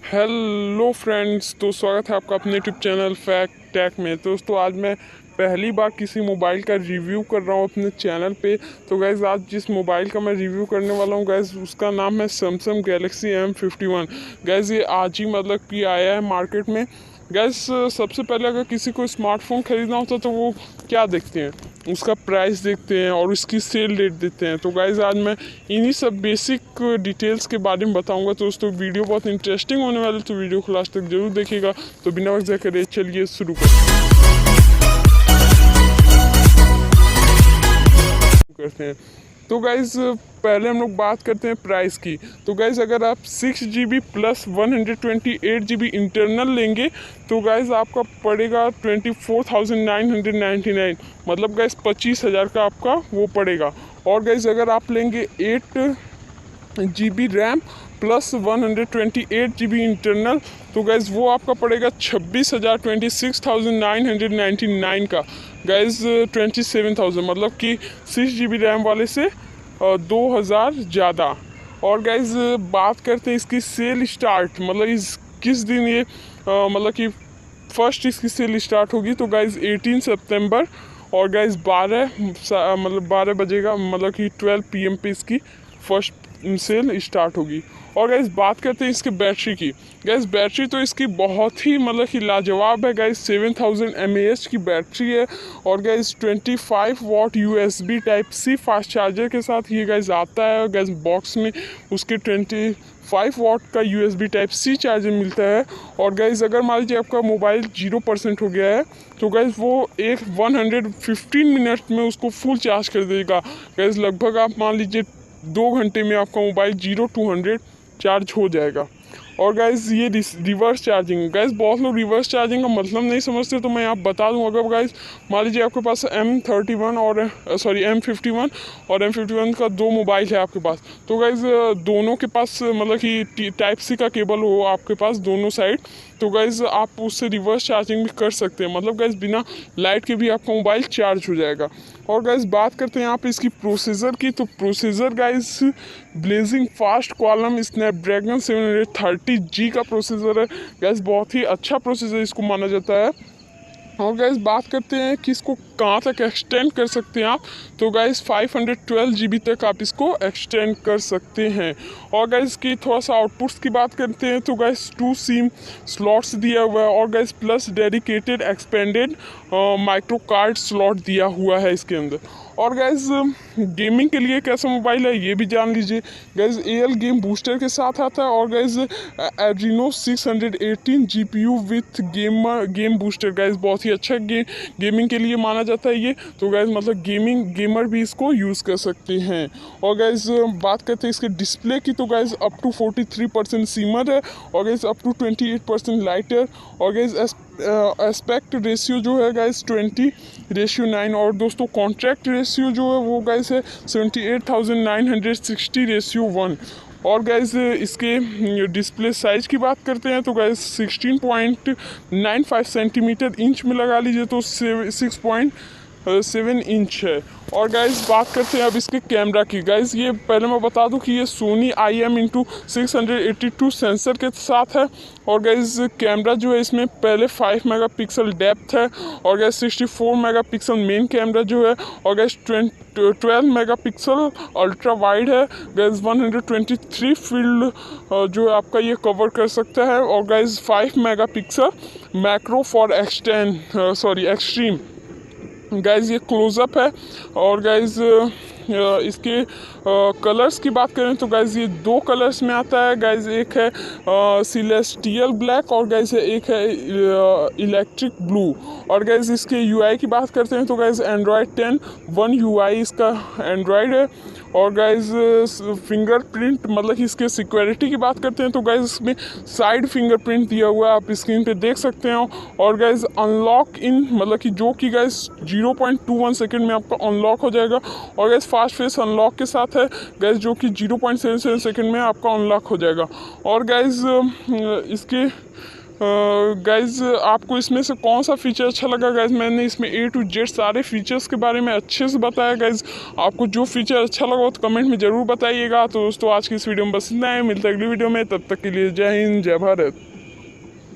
Hello friends, तो स्वागत है आपका अपने यूट्यूब चैनल फैक्ट टैक में। दोस्तों आज मैं पहली बार किसी मोबाइल का रिव्यू कर रहा हूँ अपने चैनल पे। तो गैज़ आज जिस मोबाइल का मैं रिव्यू करने वाला हूँ गैज़ उसका नाम है सैमसंग गैलेक्सी M51। गैज़ ये आज ही मतलब कि आया है मार्केट में। गैस सबसे पहले अगर किसी को स्मार्टफोन ख़रीदना होता तो वो क्या देखते हैं, उसका प्राइस देखते हैं और उसकी सेल डेट देखते हैं। तो गाइज़ आज मैं इन्हीं सब बेसिक डिटेल्स के बारे में बताऊंगा। तो दोस्तों वीडियो बहुत इंटरेस्टिंग होने वाली, तो वीडियो को लास्ट तक जरूर देखिएगा। तो बिना वक्त करे चलिए शुरू करते हैं। तो गाइज़ पहले हम लोग बात करते हैं प्राइस की। तो गाइज़ अगर आप 6GB प्लस 128GB इंटरनल लेंगे तो गाइज़ आपका पड़ेगा 24,999, मतलब गाइज़ 25,000 का आपका वो पड़ेगा। और गाइज़ अगर आप लेंगे 8GB RAM plus 128GB internal तो गैज़ वो आपका पड़ेगा 26,999 का। गैज़ 27,000, मतलब कि 6GB रैम वाले से 2,000 ज़्यादा। और गैज़ बात करते हैं इसकी सेल स्टार्ट, मतलब किस दिन ये मतलब कि फर्स्ट इसकी सेल स्टार्ट होगी। तो गाइज़ 18 सितंबर और गाइज़ 12 बजेगा, मतलब कि 12 PM पे इसकी फर्स्ट सेल स्टार्ट होगी। और गैस बात करते हैं इसके बैटरी की। गैस बैटरी तो इसकी बहुत ही मतलब कि लाजवाब है। गैस 7000 mAh की बैटरी है और gas 25 watt USB type C fast charger के साथ ये गैस आता है। गैस बॉक्स में उसके 25 वाट का USB टाइप सी चार्जर मिलता है। और गैस अगर मान लीजिए आपका मोबाइल 0% हो गया है तो गैस वो 115 मिनट में उसको फुल चार्ज कर देगा। गैस लगभग आप मान लीजिए 2 घंटे में आपका मोबाइल 0 to 100 चार्ज हो जाएगा। और गाइज़ ये रिवर्स चार्जिंग, गाइज़ बहुत लोग रिवर्स चार्जिंग का मतलब नहीं समझते, तो मैं आप बता दूं। अगर गाइज़ मान लीजिए आपके पास M51 और M51 और M51 का दो मोबाइल है आपके पास, तो गाइज़ दोनों के पास मतलब कि टाइप सी का केबल हो आपके पास दोनों साइड, तो गाइज़ आप उससे रिवर्स चार्जिंग भी कर सकते हैं। मतलब गाइज़ बिना लाइट के भी आपका मोबाइल चार्ज हो जाएगा। और गाइज़ बात करते हैं यहाँ पे इसकी प्रोसेसर की। तो processor guys blazing fast Qualcomm Snapdragon 730G का प्रोसेसर है। गाइज़ बहुत ही अच्छा प्रोसेसर इसको माना जाता है। और गाइस बात करते हैं कि इसको कहाँ तक एक्सटेंड कर सकते हैं आप। तो गाइस 512GB तक आप इसको एक्सटेंड कर सकते हैं। और गाइस की थोड़ा सा आउटपुट्स की बात करते हैं तो गाइस 2 सिम स्लॉट्स दिया हुआ है और guys plus dedicated expanded micro card slot दिया हुआ है इसके अंदर। और गाइस गेमिंग के लिए कैसा मोबाइल है ये भी जान लीजिए। गाइस AL गेम बूस्टर के साथ आता है और guys Adreno 618 GPU with game booster. Guys बहुत ही अच्छा गेमिंग के लिए माना जाता है ये। तो गाइस मतलब गेमर भी इसको यूज़ कर सकते हैं। और गाइस बात करते हैं इसके डिस्प्ले की। तो गाइस अप टू 43% सीमर है और गाइस अप टू 28% लाइटर। और गाइस एस्पेक्ट रेशियो जो है गाइस 20:9। और दोस्तों कॉन्ट्रैक्ट रेशियो जो है वो गाइस है 78,960:1। और गाइस इसके डिस्प्ले साइज की बात करते हैं तो गाइस 16.95 सेंटीमीटर इंच में लगा लीजिए तो 6.7 इंच है। और गाइस बात करते हैं अब इसके कैमरा की। गाइस ये पहले मैं बता दूं कि ये सोनी IM x682 सेंसर के साथ है। और गाइस कैमरा जो है इसमें पहले 5 मेगापिक्सल डेप्थ है और गाइस 64 मेगापिक्सल मेन कैमरा जो है। और गाइस 12 मेगापिक्सल अल्ट्रा वाइड है। गाइस 123 फील्ड जो है आपका ये कवर कर सकता है। और guys 5 megapixel macro for extreme. Guys ये क्लोजअप है। और गाइज इसके कलर्स की बात करें तो गाइज ये 2 कलर्स में आता है। गाइज एक है सिलेस्टियल ब्लैक और गाइज एक है इलेक्ट्रिक ब्लू। और गाइज इसके UI की बात करते हैं तो गाइज एंड्रॉयड 10 1 UI इसका एंड्रॉयड है। और गाइज फिंगरप्रिंट मतलब कि इसके सिक्योरिटी की बात करते हैं तो गाइज इसमें साइड फिंगरप्रिंट दिया हुआ है, आप स्क्रीन पे देख सकते हैं। और गाइज अनलॉक इन मतलब कि जो कि गाइज 0.21 सेकेंड में आपका अनलॉक हो जाएगा। और गाइज फास्ट फेस अनलॉक के साथ है गाइज जो कि 0.77 सेकेंड में आपका अनलॉक हो जाएगा। और गाइज इसके गाइज आपको इसमें से कौन सा फीचर अच्छा लगा गाइज? मैंने इसमें A to Z सारे फीचर्स के बारे में अच्छे से बताया गाइज। आपको जो फीचर अच्छा लगा हो तो कमेंट में ज़रूर बताइएगा। तो दोस्तों आज की इस वीडियो में बस इतना है, मिलता है अगली वीडियो में, तब तक के लिए जय हिंद जय भारत।